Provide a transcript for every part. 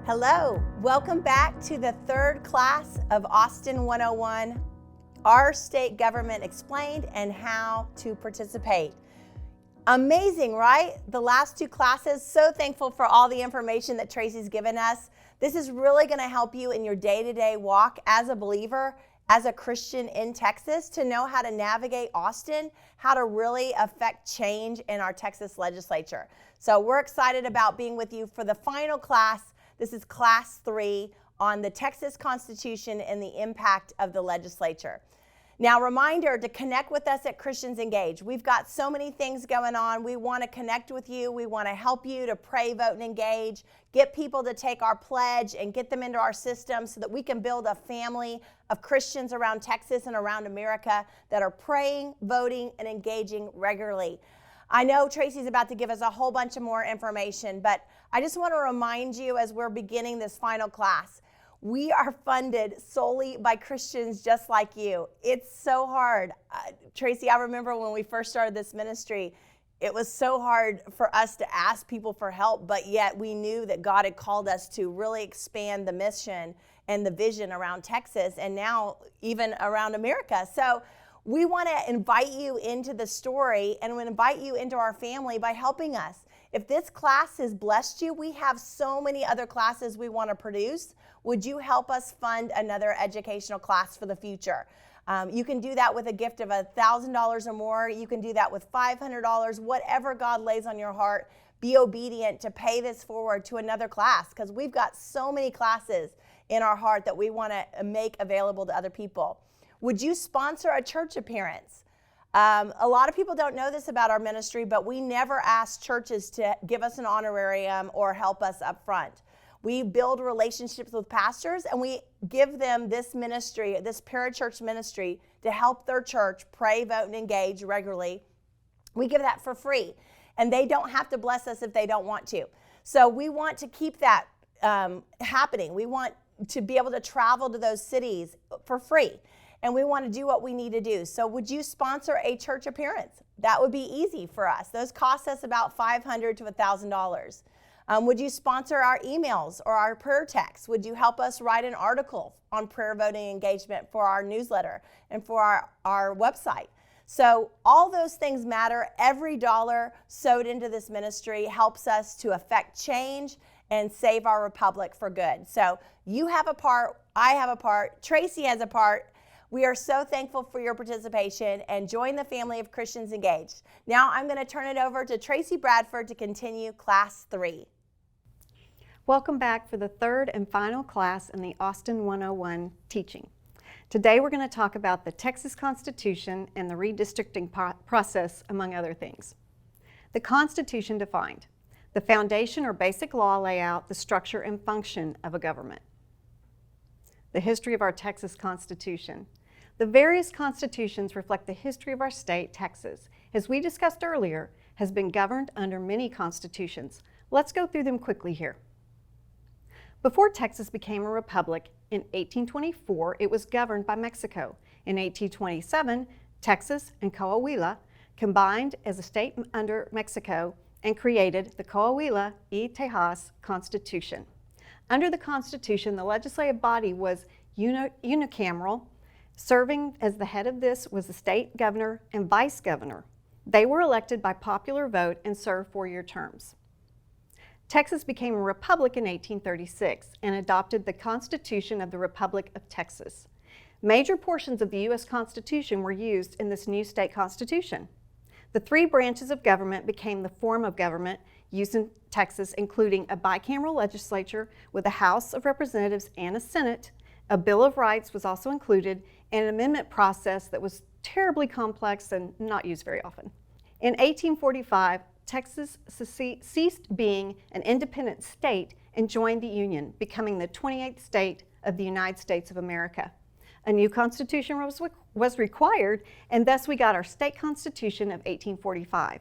Hello, welcome back to the third class of Austin 101, Our State Government Explained and How to Participate. Amazing, right? The last two classes, so thankful for all the information that Trayce's given us. This is really going to help you in your day-to-day walk as a believer, as a Christian in Texas, to know how to navigate Austin, how to really affect change in our Texas legislature. So we're excited about being with you for the final class. This is class 3 on the Texas Constitution and the impact of the legislature. Now, reminder to connect with us at Christians Engage. We've got so many things going on. We want to connect with you. We want to help you to pray, vote, and engage, get people to take our pledge and get them into our system so that we can build a family of Christians around Texas and around America that are praying, voting, and engaging regularly. I know Trayce's about to give us a whole bunch of more information, but I just want to remind you as we're beginning this final class, we are funded solely by Christians just like you. It's so hard. Trayce, I remember when we first started this ministry, it was so hard for us to ask people for help, but yet we knew that God had called us to really expand the mission and the vision around Texas and now even around America. So we want to invite you into the story and we invite you into our family by helping us. If this class has blessed you, we have so many other classes we want to produce. Would you help us fund another educational class for the future? You can do that with a gift of $1,000 or more. You can do that with $500, whatever God lays on your heart. Be obedient to pay this forward to another class because we've got so many classes in our heart that we want to make available to other people. Would you sponsor a church appearance? A lot of people don't know this about our ministry, but we never ask churches to give us an honorarium or help us up front. We build relationships with pastors and we give them this ministry, this parachurch ministry, to help their church pray, vote, and engage regularly. We give that for free, and they don't have to bless us if they don't want to. So we want to keep that happening. We want to be able to travel to those cities for free. And we want to do what we need to do. So would you sponsor a church appearance? That would be easy for us. Those cost us about $500 to $1,000. Would you sponsor our emails or our prayer texts? Would you help us write an article on prayer, voting, engagement for our newsletter and for our website? So all those things matter. Every dollar sowed into this ministry helps us to affect change and save our republic for good. So you have a part, I have a part, Trayce has a part. We are so thankful for your participation and join the family of Christians Engaged. Now I'm going to turn it over to Trayce Bradford to continue class 3. Welcome back for the third and final class in the Austin 101 teaching. Today we're going to talk about the Texas Constitution and the redistricting process, among other things. The Constitution defined. The foundation or basic law lay out the structure and function of a government. The history of our Texas Constitution. The various constitutions reflect the history of our state, Texas. As we discussed earlier, has been governed under many constitutions. Let's go through them quickly here. Before Texas became a republic in 1824, it was governed by Mexico. In 1827, Texas and Coahuila combined as a state under Mexico and created the Coahuila y Tejas Constitution. Under the Constitution, the legislative body was unicameral. Serving as the head of this was the state governor and vice governor. They were elected by popular vote and served 4-year terms. Texas became a republic in 1836 and adopted the Constitution of the Republic of Texas. Major portions of the U.S. Constitution were used in this new state constitution. The 3 branches of government became the form of government used in Texas, including a bicameral legislature with a House of Representatives and a Senate. A Bill of Rights was also included, and an amendment process that was terribly complex and not used very often. In 1845, Texas ceased being an independent state and joined the Union, becoming the 28th state of the United States of America. A new constitution was required, and thus we got our state constitution of 1845.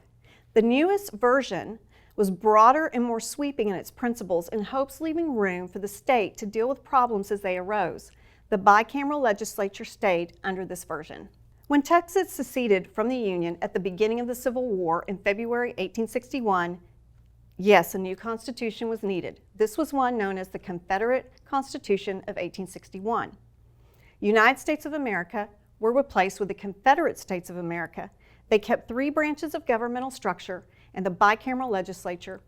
The newest version was broader and more sweeping in its principles in hopes leaving room for the state to deal with problems as they arose. The bicameral legislature stayed under this version. When Texas seceded from the Union at the beginning of the Civil War in February 1861, Yes, a new constitution was needed. This was one known as the Confederate Constitution of 1861. United States of America were replaced with the Confederate States of America. They kept 3 branches of governmental structure and the bicameral legislature.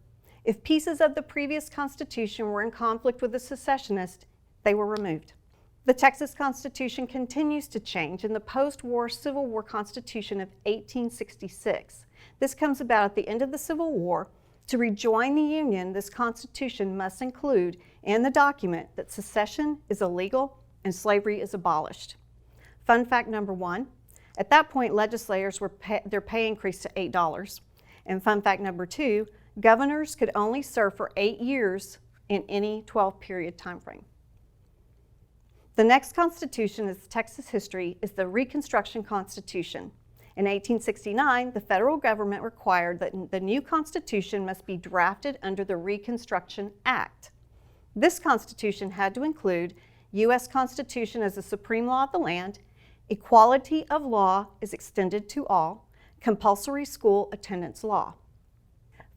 If pieces of the previous Constitution were in conflict with the secessionists, they were removed. The Texas Constitution continues to change in the post-war Civil War Constitution of 1866. This comes about at the end of the Civil War. To rejoin the Union, this Constitution must include in the document that secession is illegal and slavery is abolished. Fun fact number 1, at that point legislators their pay increased to $8. And fun fact number 2, governors could only serve for 8 years in any 12-period time frame. The next constitution in Texas history is the Reconstruction Constitution. In 1869, the federal government required that the new constitution must be drafted under the Reconstruction Act. This constitution had to include U.S. Constitution as the supreme law of the land, equality of law is extended to all, compulsory school attendance law.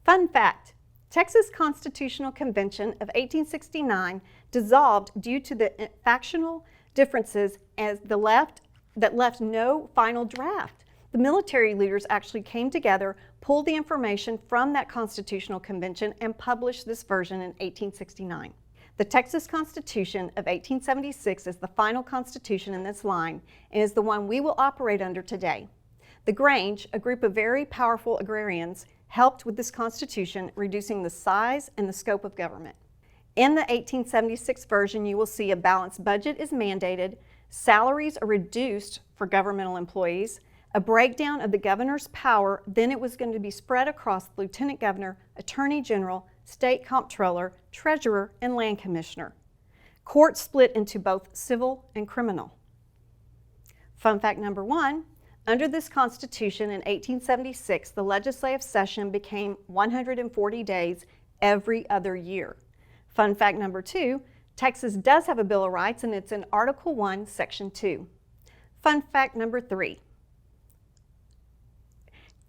Fun fact, Texas Constitutional Convention of 1869 dissolved due to the factional differences that left no final draft. The military leaders actually came together, pulled the information from that Constitutional Convention, and published this version in 1869. The Texas Constitution of 1876 is the final constitution in this line and is the one we will operate under today. The Grange, a group of very powerful agrarians, helped with this constitution, reducing the size and the scope of government. In the 1876 version, you will see a balanced budget is mandated, salaries are reduced for governmental employees, a breakdown of the governor's power, then it was going to be spread across the lieutenant governor, attorney general, state comptroller, treasurer, and land commissioner. Courts split into both civil and criminal. Fun fact number 1, under this Constitution in 1876, the legislative session became 140 days every other year. Fun fact number 2, Texas does have a Bill of Rights and it's in Article 1, Section 2. Fun fact number 3,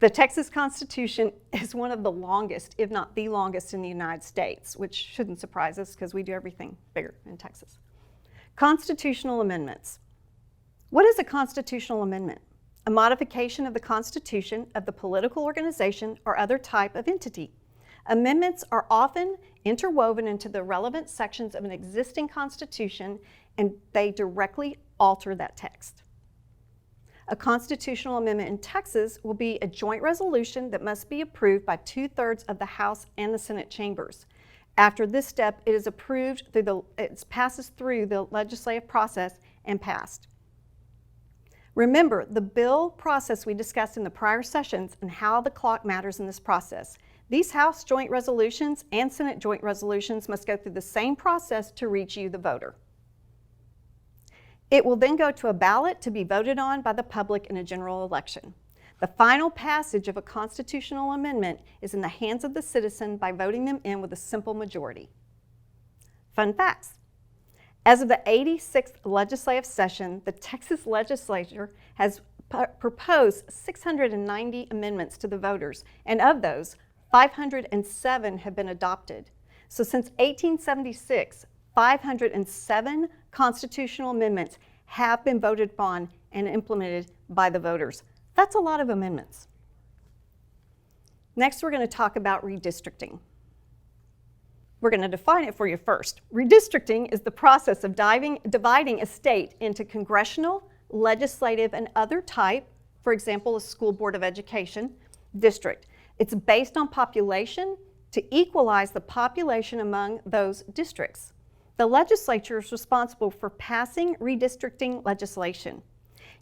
the Texas Constitution is one of the longest, if not the longest, in the United States, which shouldn't surprise us because we do everything bigger in Texas. Constitutional amendments. What is a constitutional amendment? A modification of the Constitution of the political organization or other type of entity. Amendments are often interwoven into the relevant sections of an existing Constitution and they directly alter that text. A constitutional amendment in Texas will be a joint resolution that must be approved by 2/3 of the House and the Senate chambers. After this step, it is approved it passes through the legislative process and passed. Remember the bill process we discussed in the prior sessions and how the clock matters in this process. These House joint resolutions and Senate joint resolutions must go through the same process to reach you, the voter. It will then go to a ballot to be voted on by the public in a general election. The final passage of a constitutional amendment is in the hands of the citizen by voting them in with a simple majority. Fun facts. As of the 86th legislative session, the Texas Legislature has proposed 690 amendments to the voters, and of those, 507 have been adopted. So since 1876, 507 constitutional amendments have been voted upon and implemented by the voters. That's a lot of amendments. Next, we're going to talk about redistricting. We're going to define it for you first. Redistricting is the process of dividing a state into congressional, legislative, and other type, for example, a school board of education, district. It's based on population to equalize the population among those districts. The legislature is responsible for passing redistricting legislation.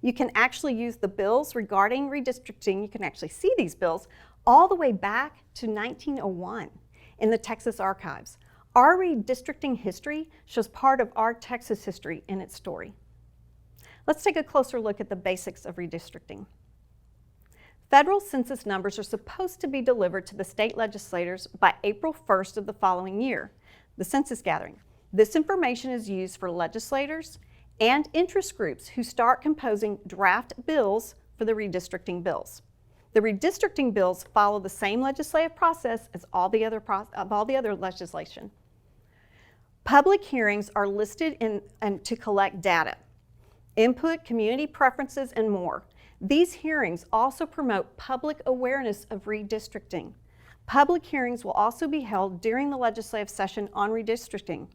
You can actually use the bills regarding redistricting, you can actually see these bills all the way back to 1901 in the Texas archives. Our redistricting history shows part of our Texas history in its story. Let's take a closer look at the basics of redistricting. Federal census numbers are supposed to be delivered to the state legislators by April 1st of the following year, the census gathering. This information is used for legislators and interest groups who start composing draft bills for the redistricting bills. The redistricting bills follow the same legislative process as all the other legislation. Public hearings are listed to collect data, input, community preferences, and more. These hearings also promote public awareness of redistricting. Public hearings will also be held during the legislative session on redistricting.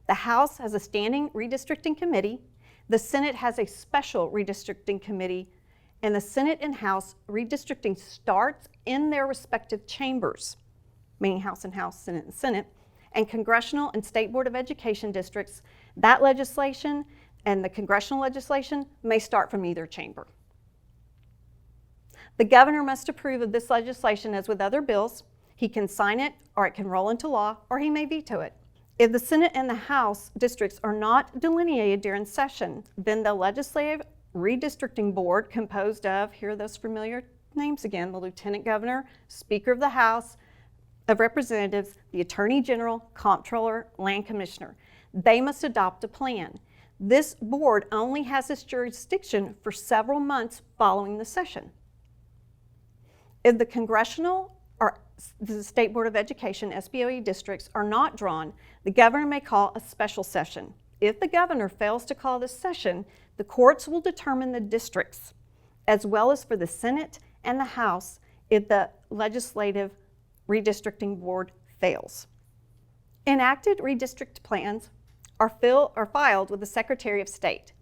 The House has a standing redistricting committee, the Senate has a special redistricting committee, and the Senate and House redistricting starts in their respective chambers, meaning House and House, Senate and Senate, and congressional and state board of education districts. That legislation and the congressional legislation may start from either chamber. The governor must approve of this legislation as with other bills. He can sign it, or it can roll into law, or he may veto it. If the Senate and the House districts are not delineated during session, then the Legislative Redistricting Board, composed of, here are those familiar names again, the Lieutenant Governor, Speaker of the House of Representatives, the Attorney General, Comptroller, Land Commissioner. They must adopt a plan. This board only has this jurisdiction for several months following the session. If the congressional or the State Board of Education, SBOE districts, are not drawn, the governor may call a special session. If the governor fails to call this session, the courts will determine the districts, as well as for the Senate and the House if the Legislative Redistricting Board fails. Enacted redistrict plans are filed with the Secretary of State.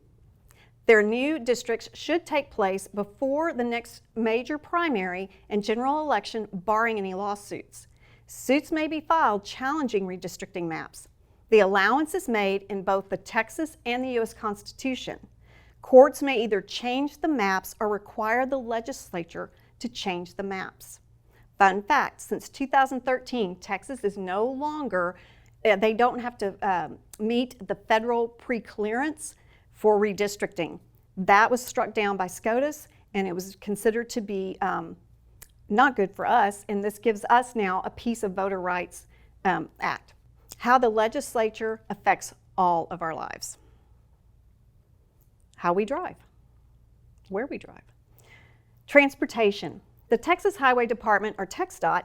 Their new districts should take place before the next major primary and general election, barring any lawsuits. Suits may be filed challenging redistricting maps. The allowance is made in both the Texas and the U.S. Constitution. Courts may either change the maps or require the legislature to change the maps. Fun fact, since 2013, Texas is no longer, they don't have to meet the federal pre-clearance for redistricting. That was struck down by SCOTUS, and it was considered to be not good for us, and this gives us now a piece of Voter Rights Act. How the legislature affects all of our lives. How we drive, where we drive. Transportation. The Texas Highway Department, or TxDOT,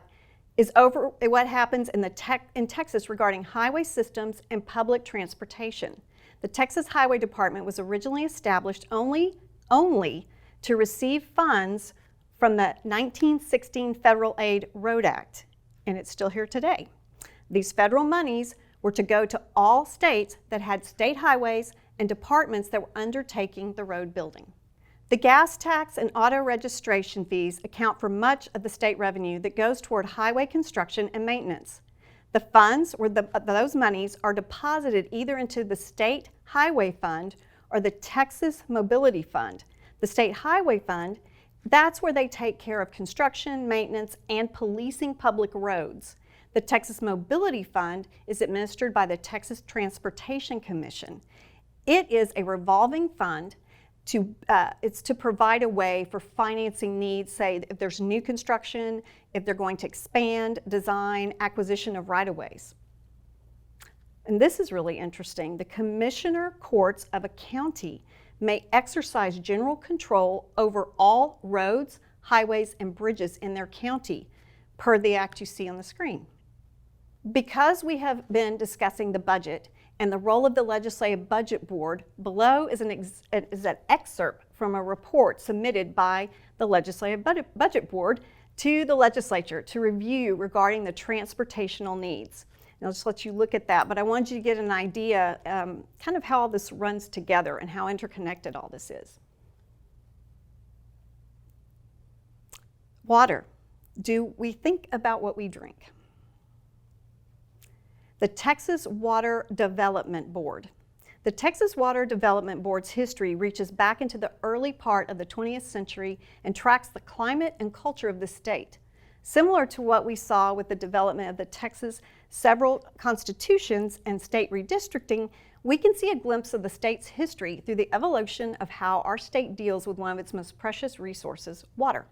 is over what happens in Texas regarding highway systems and public transportation. The Texas Highway Department was originally established only to receive funds from the 1916 Federal Aid Road Act, and it's still here today. These federal monies were to go to all states that had state highways and departments that were undertaking the road building. The gas tax and auto registration fees account for much of the state revenue that goes toward highway construction and maintenance. The funds, or those monies, are deposited either into the State Highway Fund or the Texas Mobility Fund. The State Highway Fund, that's where they take care of construction, maintenance, and policing public roads. The Texas Mobility Fund is administered by the Texas Transportation Commission. It is a revolving fund. It's to provide a way for financing needs, say if there's new construction, if they're going to expand, design, acquisition of right-of-ways. And this is really interesting. The commissioner courts of a county may exercise general control over all roads, highways, and bridges in their county, per the act you see on the screen. Because we have been discussing the budget and the role of the Legislative Budget Board, below is an excerpt from a report submitted by the Legislative Budget Board to the Legislature to review regarding the transportational needs. And I'll just let you look at that, but I wanted you to get an idea kind of how all this runs together and how interconnected all this is. Water. Do we think about what we drink? The Texas Water Development Board. The Texas Water Development Board's history reaches back into the early part of the 20th century and tracks the climate and culture of the state. Similar to what we saw with the development of the Texas several constitutions and state redistricting, we can see a glimpse of the state's history through the evolution of how our state deals with one of its most precious resources, water.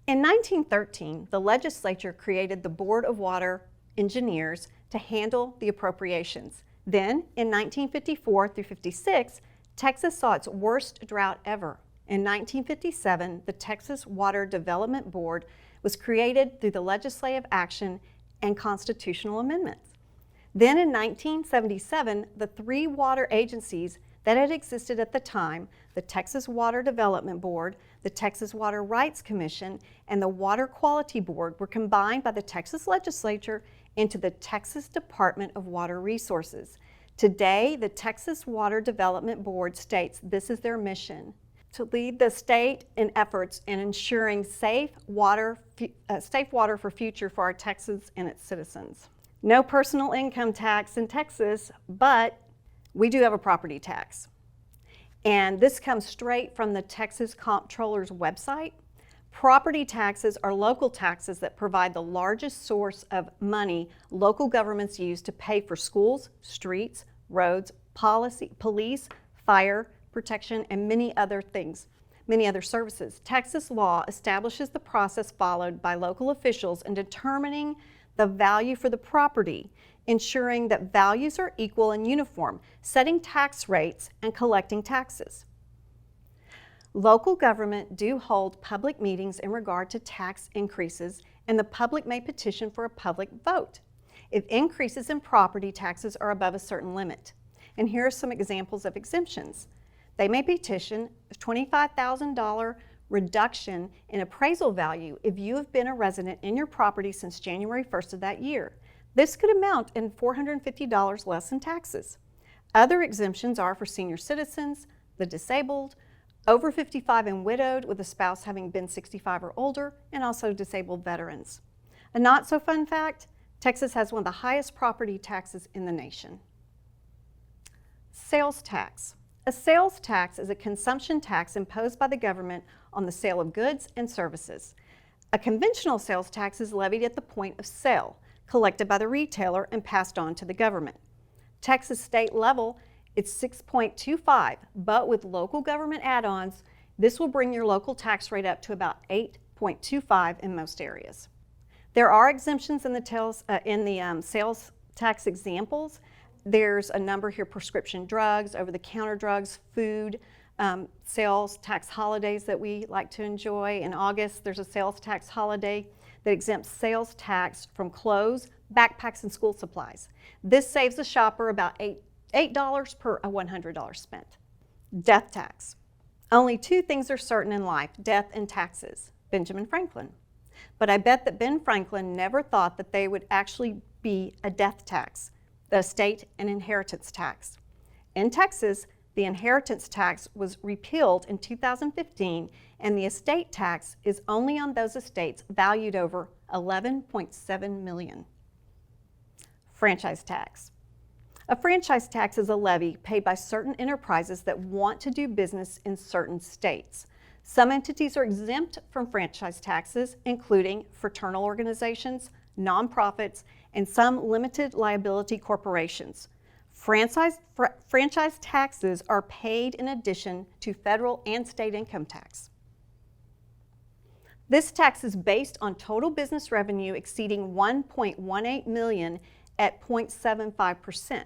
In 1913, the legislature created the Board of Water Engineers to handle the appropriations. Then, in 1954 through 56, Texas saw its worst drought ever. In 1957, the Texas Water Development Board was created through the legislative action and constitutional amendments. Then in 1977, the three water agencies that had existed at the time, the Texas Water Development Board, the Texas Water Rights Commission, and the Water Quality Board, were combined by the Texas Legislature into the Texas Department of Water Resources. Today, the Texas Water Development Board states this is their mission: to lead the state in efforts in ensuring safe water for future for our Texas and its citizens. No personal income tax in Texas, but we do have a property tax. And this comes straight from the Texas Comptroller's website. Property taxes are local taxes that provide the largest source of money local governments use to pay for schools, streets, roads, police, fire protection, and many other services. Texas law establishes the process followed by local officials in determining the value for the property, ensuring that values are equal and uniform, setting tax rates, and collecting taxes. Local government do hold public meetings in regard to tax increases, and the public may petition for a public vote if increases in property taxes are above a certain limit. And here are some examples of exemptions. They may petition a $25,000 reduction in appraisal value if you have been a resident in your property since January 1st of that year. This could amount in $450 less in taxes. Other exemptions are for senior citizens, the disabled, over 55 and widowed with a spouse having been 65 or older, and also disabled veterans. A not so fun fact, Texas has one of the highest property taxes in the nation. Sales tax. A sales tax is a consumption tax imposed by the government on the sale of goods and services. A conventional sales tax is levied at the point of sale, collected by the retailer and passed on to the government. Texas state level, it's 6.25, but with local government add-ons, this will bring your local tax rate up to about 8.25 in most areas. There are exemptions in the sales tax examples. There's a number here: prescription drugs, over-the-counter drugs, food, sales tax holidays that we like to enjoy. In August, there's a sales tax holiday that exempts sales tax from clothes, backpacks, and school supplies. This saves the shopper about $8 per $100 spent. Death tax. Only two things are certain in life: death and taxes. Benjamin Franklin. But I bet that Ben Franklin never thought that they would actually be a death tax, the estate and inheritance tax. In Texas, the inheritance tax was repealed in 2015, and the estate tax is only on those estates valued over $11.7 million. Franchise tax. A franchise tax is a levy paid by certain enterprises that want to do business in certain states. Some entities are exempt from franchise taxes, including fraternal organizations, nonprofits, and some limited liability corporations. Franchise taxes are paid in addition to federal and state income tax. This tax is based on total business revenue exceeding $1.18 million at 0.75%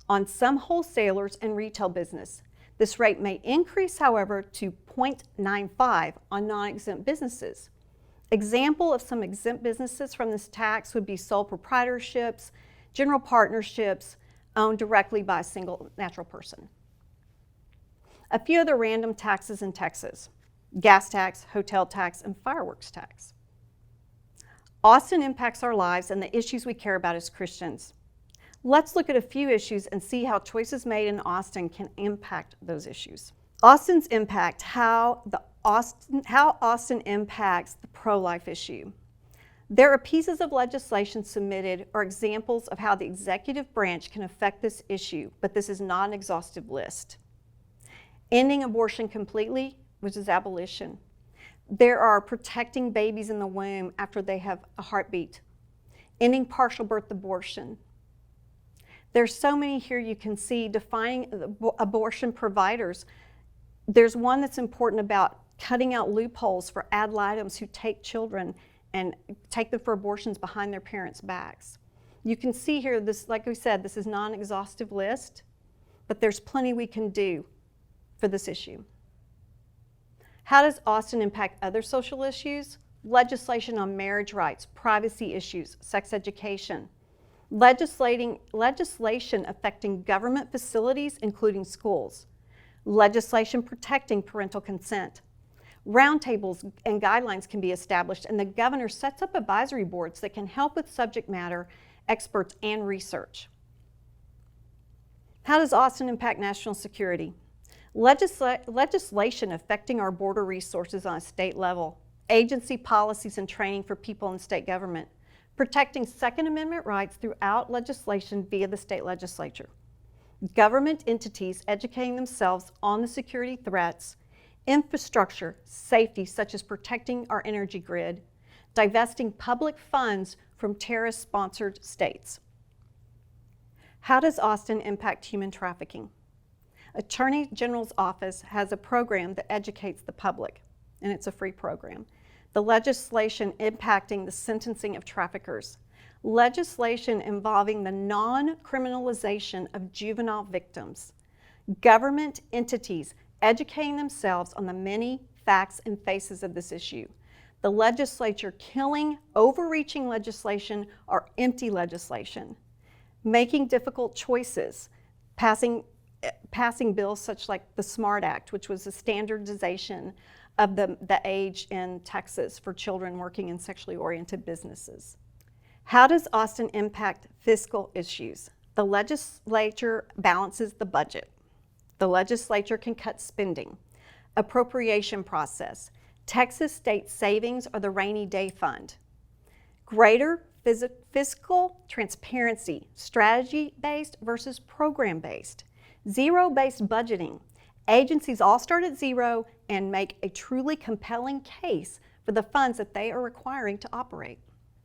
on some wholesalers and retail business. This rate may increase, however, to 0.95 on non-exempt businesses. Example of some exempt businesses from this tax would be sole proprietorships, general partnerships owned directly by a single natural person. A few other random taxes in Texas: gas tax, hotel tax, and fireworks tax. Austin impacts our lives and the issues we care about as Christians. Let's look at a few issues and see how choices made in Austin can impact those issues. Austin's impact, how Austin impacts the pro-life issue. There are pieces of legislation submitted or examples of how the executive branch can affect this issue, but this is not an exhaustive list. Ending abortion completely, which is abolition. There are protecting babies in the womb after they have a heartbeat. Ending partial birth abortion. There's so many here you can see. Defining abortion providers. There's one that's important about cutting out loopholes for ad litems who take children and take them for abortions behind their parents' backs. You can see here, this, like we said, this is not an exhaustive list, but there's plenty we can do for this issue. How does Austin impact other social issues? Legislation on marriage rights, privacy issues, sex education. Legislation affecting government facilities, including schools. Legislation protecting parental consent. Roundtables and guidelines can be established, and the governor sets up advisory boards that can help with subject matter experts and research. How does Austin impact national security? Legislation affecting our border resources on a state level. Agency policies and training for people in state government. Protecting Second Amendment rights throughout legislation via the state legislature. Government entities educating themselves on the security threats. Infrastructure, safety, such as protecting our energy grid. Divesting public funds from terrorist-sponsored states. How does Austin impact human trafficking? Attorney General's office has a program that educates the public, and it's a free program. The legislation impacting the sentencing of traffickers. Legislation involving the non-criminalization of juvenile victims. Government entities educating themselves on the many facts and faces of this issue. The legislature killing overreaching legislation or empty legislation. Making difficult choices, passing bills such like the SMART Act, which was a standardization of the age in Texas for children working in sexually oriented businesses. How does Austin impact fiscal issues? The legislature balances the budget. The legislature can cut spending. Appropriation process. Texas state savings or the rainy day fund. Greater fiscal transparency, strategy-based versus program-based. Zero-based budgeting. Agencies all start at zero and make a truly compelling case for the funds that they are requiring to operate.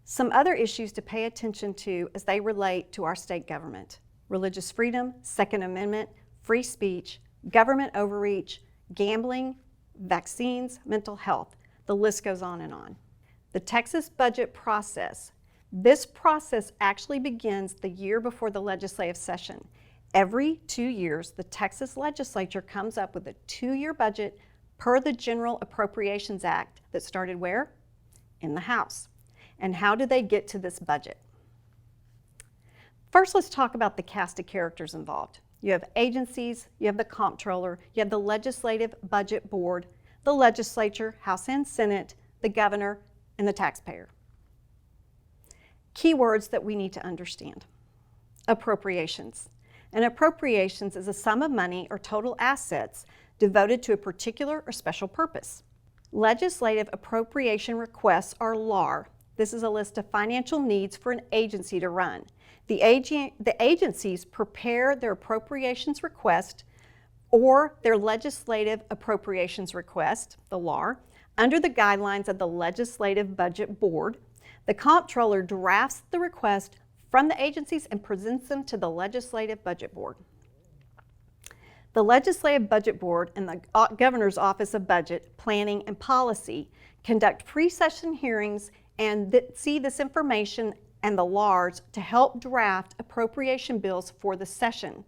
Some other issues to pay attention to as they relate to our state government. Religious freedom, Second Amendment, free speech, government overreach, gambling, vaccines, mental health. The list goes on and on. The Texas budget process. This process actually begins the year before the legislative session. Every 2 years, the Texas legislature comes up with a 2-year budget per the General Appropriations Act that started where? In the House. And how do they get to this budget? First, let's talk about the cast of characters involved. You have agencies, you have the comptroller, you have the Legislative Budget Board, the legislature, House and Senate, the governor, and the taxpayer. Key words that we need to understand. Appropriations. An appropriations is a sum of money or total assets devoted to a particular or special purpose. Legislative appropriation requests are LAR. This is a list of financial needs for an agency to run. The agencies prepare their appropriations request or their legislative appropriations request, the LAR, under the guidelines of the Legislative Budget Board. The comptroller drafts the request from the agencies and presents them to the Legislative Budget Board. The Legislative Budget Board and the Governor's Office of Budget, Planning, and Policy conduct pre-session hearings and see this information and the LARs to help draft appropriation bills for the session.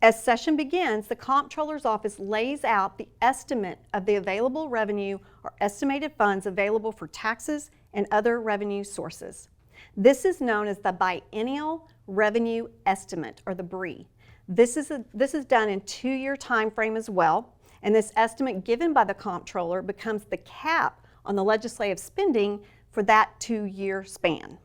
As session begins, the comptroller's office lays out the estimate of the available revenue or estimated funds available for taxes and other revenue sources. This is known as the biennial revenue estimate, or the BRE. This is done in 2-year time frame as well, and this estimate given by the comptroller becomes the cap on the legislative spending for that 2-year span.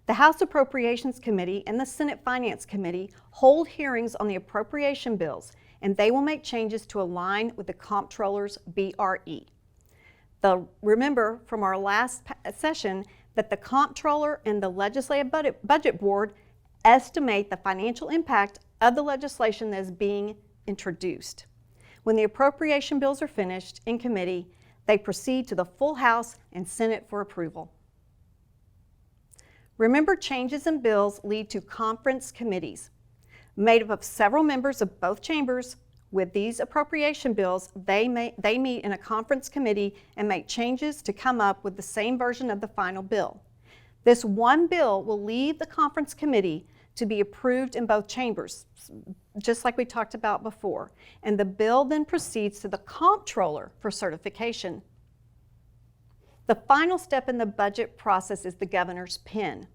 The House Appropriations Committee and the Senate Finance Committee hold hearings on the appropriation bills, and they will make changes to align with the comptroller's BRE. Remember from our last session that the comptroller and the Legislative Budget Board estimate the financial impact of the legislation that is being introduced. When the appropriation bills are finished in committee, they proceed to the full House and Senate for approval. Remember, changes in bills lead to conference committees. Made up of several members of both chambers, with these appropriation bills, they meet in a conference committee and make changes to come up with the same version of the final bill. This one bill will leave the conference committee to be approved in both chambers, just like we talked about before. And the bill then proceeds to the comptroller for certification. The final step in the budget process is the governor's pen.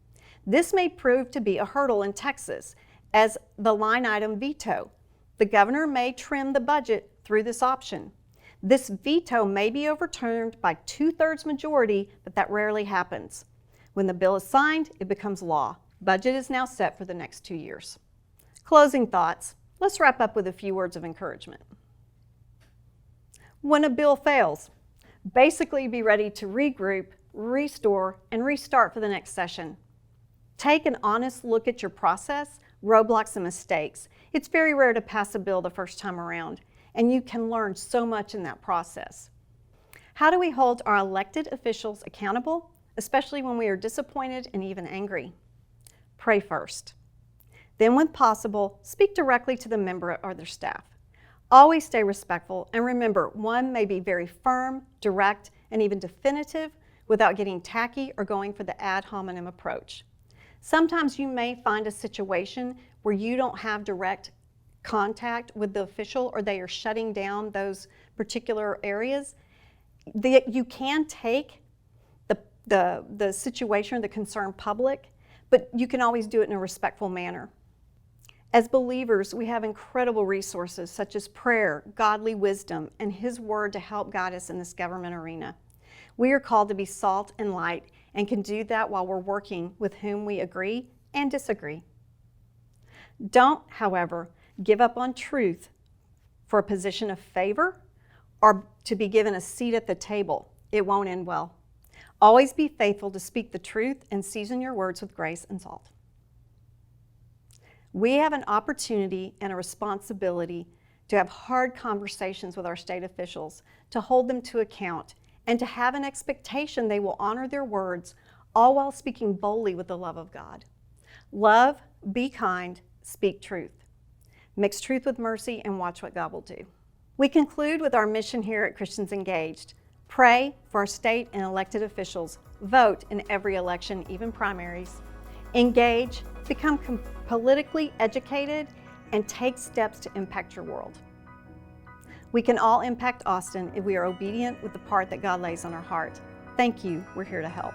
This may prove to be a hurdle in Texas as the line item veto. The governor may trim the budget through this option. This veto may be overturned by 2/3 majority, but that rarely happens. When the bill is signed, it becomes law. Budget is now set for the next 2 years. Closing thoughts. Let's wrap up with a few words of encouragement. When a bill fails, basically be ready to regroup, restore, and restart for the next session. Take an honest look at your process, roadblocks, and mistakes. It's very rare to pass a bill the first time around, and you can learn so much in that process. How do we hold our elected officials accountable, especially when we are disappointed and even angry? Pray first. Then, when possible, speak directly to the member or their staff. Always stay respectful, and remember, one may be very firm, direct, and even definitive without getting tacky or going for the ad hominem approach. Sometimes you may find a situation where you don't have direct contact with the official or they are shutting down those particular areas. You can take the situation or the concern public, but you can always do it in a respectful manner. As believers, we have incredible resources such as prayer, godly wisdom, and His Word to help guide us in this government arena. We are called to be salt and light and can do that while we're working with whom we agree and disagree. Don't, however, give up on truth for a position of favor or to be given a seat at the table. It won't end well. Always be faithful to speak the truth and season your words with grace and salt. We have an opportunity and a responsibility to have hard conversations with our state officials, to hold them to account, and to have an expectation they will honor their words, all while speaking boldly with the love of God. Love, be kind, speak truth. Mix truth with mercy and watch what God will do. We conclude with our mission here at Christians Engaged. Pray for our state and elected officials. Vote in every election, even primaries. Engage, become politically educated, and take steps to impact your world. We can all impact Austin if we are obedient with the part that God lays on our heart. Thank you. We're here to help.